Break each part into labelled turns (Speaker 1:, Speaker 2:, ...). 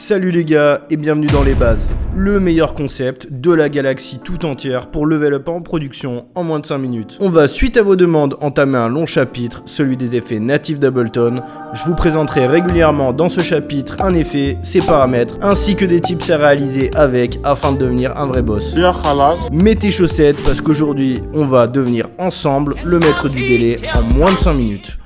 Speaker 1: Salut les gars et bienvenue dans les bases, le meilleur concept de la galaxie tout entière pour level up en production en moins de 5 minutes. On va suite à vos demandes entamer un long chapitre, celui des effets natifs d'Ableton. Je vous présenterai régulièrement dans ce chapitre un effet, ses paramètres, ainsi que des tips à réaliser avec afin de devenir un vrai boss. Mets tes chaussettes parce qu'aujourd'hui on va devenir ensemble le maître du délai en moins de 5 minutes.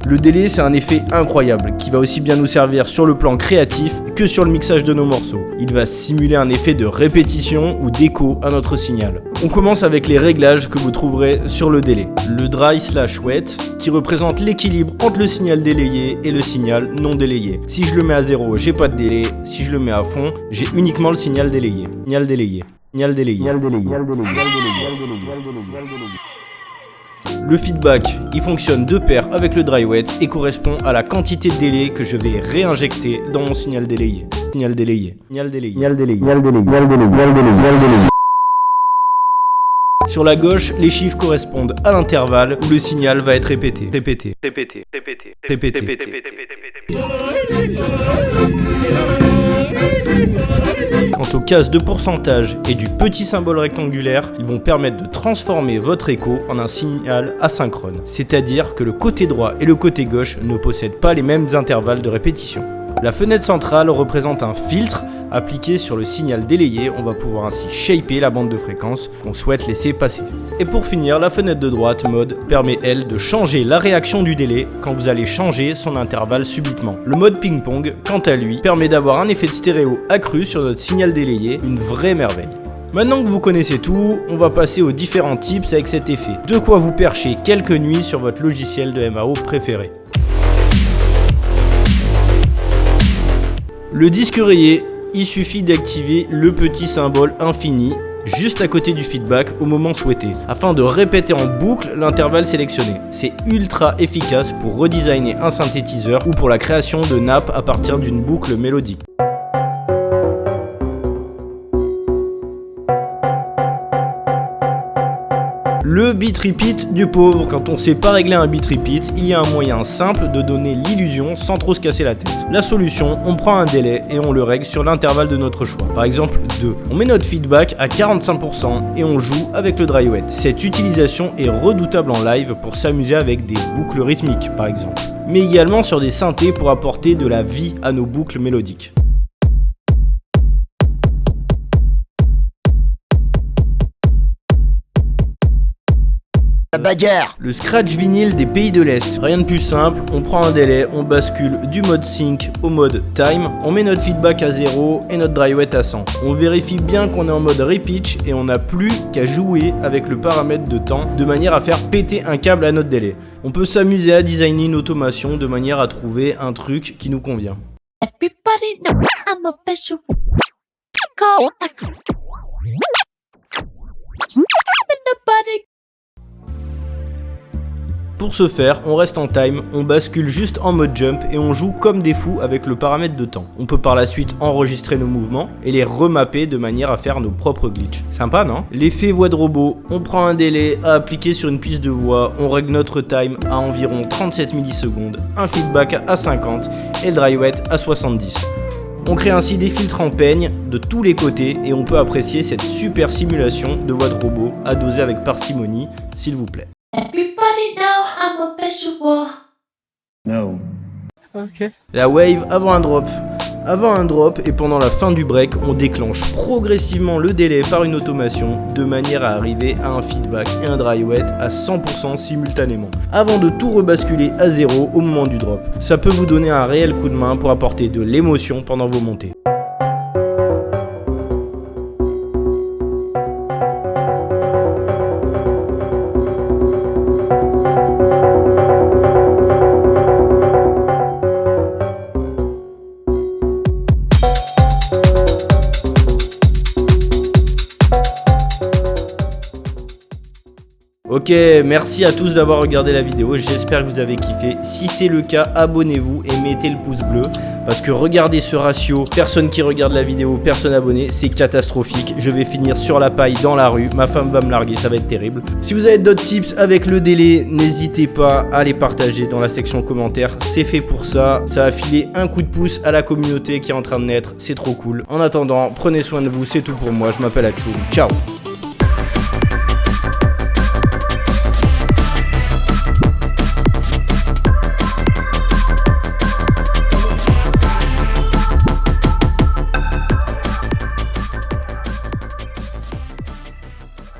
Speaker 1: Le délai, c'est un effet incroyable qui va aussi bien nous servir sur le plan créatif que sur le mixage de nos morceaux. Il va simuler un effet de répétition ou d'écho à notre signal. On commence avec les réglages que vous trouverez sur le délai. Le dry/wet qui représente l'équilibre entre le signal délayé et le signal non délayé. Si je le mets à 0, j'ai pas de délai. Si je le mets à fond, j'ai uniquement le signal délayé. Signal délayé. Signal délayé. Le feedback, il fonctionne de pair avec le dry wet et correspond à la quantité de délai que je vais réinjecter dans mon signal délayé. Signal délayé. Signal délayé. Signal délayé. Sur la gauche, les chiffres correspondent à l'intervalle où le signal va être répété. Quant aux cases de pourcentage et du petit symbole rectangulaire, ils vont permettre de transformer votre écho en un signal asynchrone. C'est-à-dire que le côté droit et le côté gauche ne possèdent pas les mêmes intervalles de répétition. La fenêtre centrale représente un filtre appliqué sur le signal délayé. On va pouvoir ainsi shaper la bande de fréquence qu'on souhaite laisser passer. Et pour finir, la fenêtre de droite mode permet elle de changer la réaction du délai quand vous allez changer son intervalle subitement. Le mode ping-pong, quant à lui, permet d'avoir un effet de stéréo accru sur notre signal délayé, une vraie merveille. Maintenant que vous connaissez tout, on va passer aux différents tips avec cet effet. De quoi vous percher quelques nuits sur votre logiciel de MAO préféré. Le disque rayé, il suffit d'activer le petit symbole infini juste à côté du feedback au moment souhaité, afin de répéter en boucle l'intervalle sélectionné. C'est ultra efficace pour redesigner un synthétiseur ou pour la création de nappes à partir d'une boucle mélodique. Le beat repeat du pauvre. Quand on sait pas régler un beat repeat, il y a un moyen simple de donner l'illusion sans trop se casser la tête. La solution, on prend un délai et on le règle sur l'intervalle de notre choix. Par exemple 2. On met notre feedback à 45% et on joue avec le dry wet. Cette utilisation est redoutable en live pour s'amuser avec des boucles rythmiques par exemple, mais également sur des synthés pour apporter de la vie à nos boucles mélodiques.
Speaker 2: La bagarre.
Speaker 1: Le scratch vinyle des pays de l'Est. Rien de plus simple, on prend un délai, on bascule du mode sync au mode time, on met notre feedback à 0 et notre dry wet à 100. On vérifie bien qu'on est en mode repitch et on n'a plus qu'à jouer avec le paramètre de temps de manière à faire péter un câble à notre délai. On peut s'amuser à designer une automation de manière à trouver un truc qui nous convient.
Speaker 3: Everybody know I'm a special call. Nobody.
Speaker 1: Pour ce faire, on reste en time, on bascule juste en mode jump et on joue comme des fous avec le paramètre de temps. On peut par la suite enregistrer nos mouvements et les remapper de manière à faire nos propres glitches. Sympa, non? L'effet voix de robot, on prend un délai à appliquer sur une piste de voix, on règle notre time à environ 37 millisecondes, un feedback à 50 et le dry wet à 70. On crée ainsi des filtres en peigne de tous les côtés et on peut apprécier cette super simulation de voix de robot à doser avec parcimonie, s'il vous plaît.
Speaker 3: Everybody know I'm a visual.
Speaker 2: No.
Speaker 1: Ok. La wave avant un drop. Avant un drop et pendant la fin du break, on déclenche progressivement le délai par une automation de manière à arriver à un feedback et un dry wet à 100% simultanément, avant de tout rebasculer à 0 au moment du drop. Ça peut vous donner un réel coup de main pour apporter de l'émotion pendant vos montées. Ok, Ok, merci à tous d'avoir regardé la vidéo, j'espère que vous avez kiffé. Si c'est le cas, abonnez-vous et mettez le pouce bleu. Parce que regardez ce ratio, personne qui regarde la vidéo, personne abonné, c'est catastrophique. Je vais finir sur la paille dans la rue, ma femme va me larguer, ça va être terrible. Si vous avez d'autres tips avec le délai, n'hésitez pas à les partager dans la section commentaires. C'est fait pour ça, ça va filer un coup de pouce à la communauté qui est en train de naître, c'est trop cool. En attendant, prenez soin de vous, c'est tout pour moi, je m'appelle Atchoum, ciao.